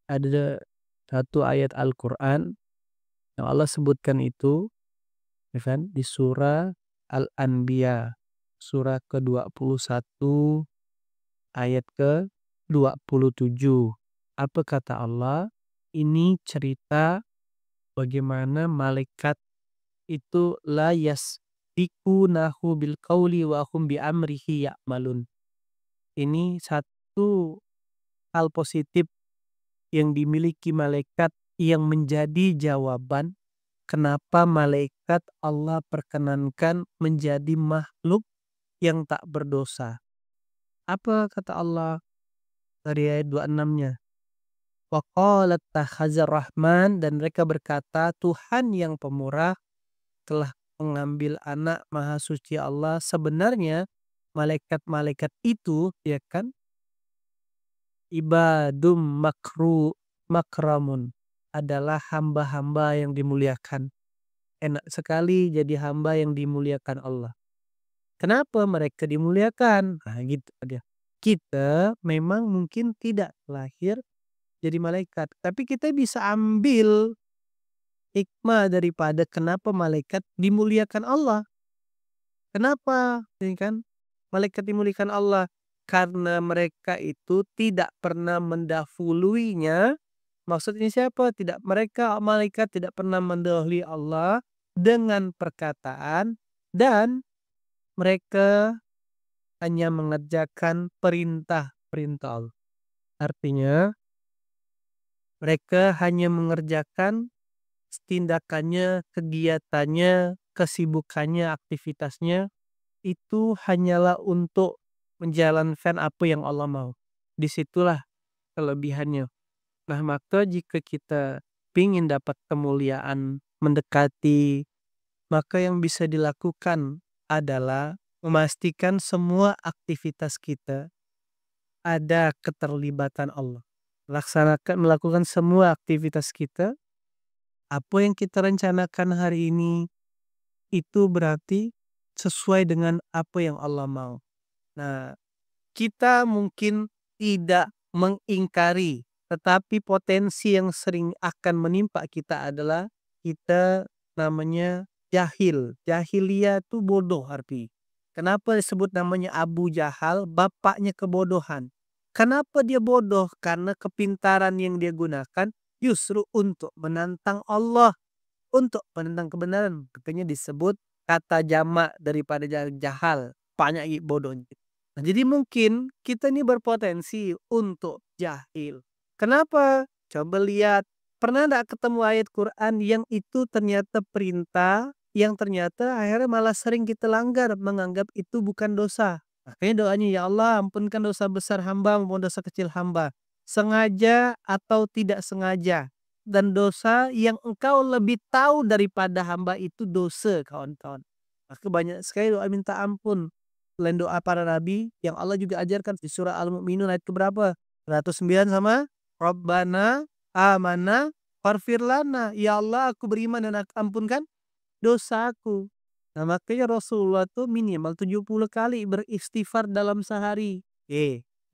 ada satu ayat Al-Quran yang Allah sebutkan itu, ya kan, di surah Al-Anbiya, surah ke-21 ayat ke-27. Apa kata Allah? Ini cerita bagaimana malaikat itu la yasbiqunahu bil qauli wa hum bi amrihi ya'malun. Ini satu hal positif yang dimiliki malaikat yang menjadi jawaban kenapa malaikat Allah perkenankan menjadi makhluk yang tak berdosa. Apa kata Allah dari ayat 26-nya? Wa qalat takhazar rahman, dan mereka berkata Tuhan yang pemurah telah mengambil anak, maha suci Allah. Sebenarnya malaikat-malaikat itu, ya kan, ibadum makramun, adalah hamba-hamba yang dimuliakan. Enak sekali jadi hamba yang dimuliakan Allah. Kenapa mereka dimuliakan? Nah gitu dia. Kita memang mungkin tidak lahir jadi malaikat, tapi kita bisa ambil hikmah daripada kenapa malaikat dimuliakan Allah. Kenapa? Ya kan? Malaikat dimuliakan Allah karena mereka itu tidak pernah mendahuluinya. Maksudnya siapa? Malaikat tidak pernah mendahului Allah dengan perkataan, dan mereka hanya mengerjakan perintah-perintah Allah. Artinya mereka hanya mengerjakan tindakannya, kegiatannya, kesibukannya, aktivitasnya itu hanyalah untuk menjalankan apa yang Allah mau. Disitulah kelebihannya. Nah, maka jika kita ingin dapat kemuliaan mendekati, maka yang bisa dilakukan adalah memastikan semua aktivitas kita ada keterlibatan Allah. Melakukan semua aktivitas kita, apa yang kita rencanakan hari ini, itu berarti sesuai dengan apa yang Allah mau. Nah, kita mungkin tidak mengingkari, tetapi potensi yang sering akan menimpa kita adalah kita namanya jahil. Jahiliyah itu bodoh arti. Kenapa disebut namanya Abu Jahal? Bapaknya kebodohan. Kenapa dia bodoh? Karena kepintaran yang dia gunakan justru untuk menantang Allah, untuk menentang kebenaran. Makanya disebut kata jamak daripada jahal, banyak bodohnya. Nah, jadi mungkin kita ini berpotensi untuk jahil. Kenapa? Coba lihat, pernah enggak ketemu ayat Quran yang itu ternyata perintah, yang ternyata akhirnya malah sering kita langgar, menganggap itu bukan dosa. Makanya doanya, ya Allah ampunkan dosa besar hamba maupun dosa kecil hamba, sengaja atau tidak sengaja. Dan dosa yang engkau lebih tahu daripada hamba itu dosa, kawan-kawan. Maka banyak sekali doa minta ampun. Selain doa para nabi yang Allah juga ajarkan di surah Al-Mu'minun ayat keberapa? 109 sama Rabbana amana farfir lana. Ya Allah, aku beriman dan ampunkan dosaku. Nah, makanya Rasulullah tuh minimal 70 kali beristighfar dalam sehari.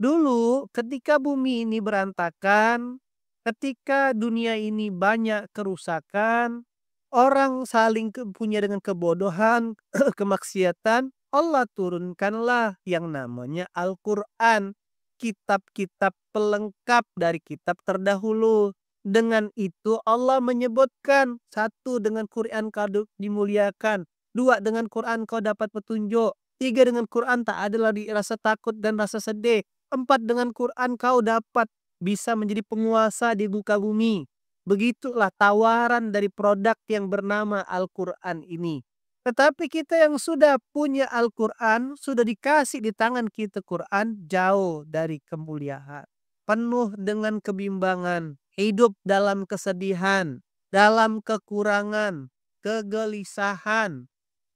Dulu ketika bumi ini berantakan, ketika dunia ini banyak kerusakan, orang saling punya dengan kebodohan, kemaksiatan, Allah turunkanlah yang namanya Al-Quran, kitab-kitab pelengkap dari kitab terdahulu. Dengan itu Allah menyebutkan, satu, dengan Quran kau dimuliakan, dua, dengan Quran kau dapat petunjuk, tiga, dengan Quran tak ada lagi rasa takut dan rasa sedih, empat, dengan Quran kau dapat bisa menjadi penguasa di muka bumi. Begitulah tawaran dari produk yang bernama Al-Quran ini. Tetapi kita yang sudah punya Al-Quran, sudah dikasih di tangan kita Quran, jauh dari kemuliaan, penuh dengan kebimbangan, hidup dalam kesedihan, dalam kekurangan, kegelisahan.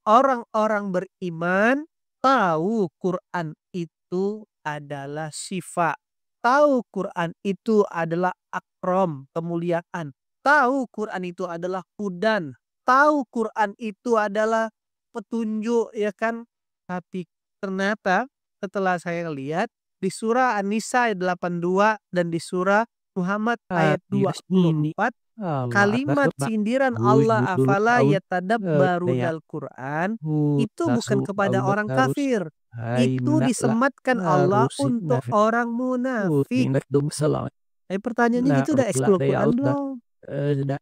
Orang-orang beriman tahu Quran itu adalah syifa, tahu Quran itu adalah akram, kemuliaan, tahu Quran itu adalah hudan, tahu Quran itu adalah petunjuk, ya kan? Tapi ternyata setelah saya lihat di surah An-Nisa ayat 82 dan di surah Muhammad ayat Tapi das ini 24, Allah kalimat Akbar. sindiran Allah, Huzur "Afala taun daya yatadabbarunal Qur'an," itu bukan langsung kepada orang harus kafir. hai Itu lah disematkan Allah harus untuk nafe orang munafik. ingat dong salah Pertanyaannya na gitu udah rukla explore daya Quran da belum? da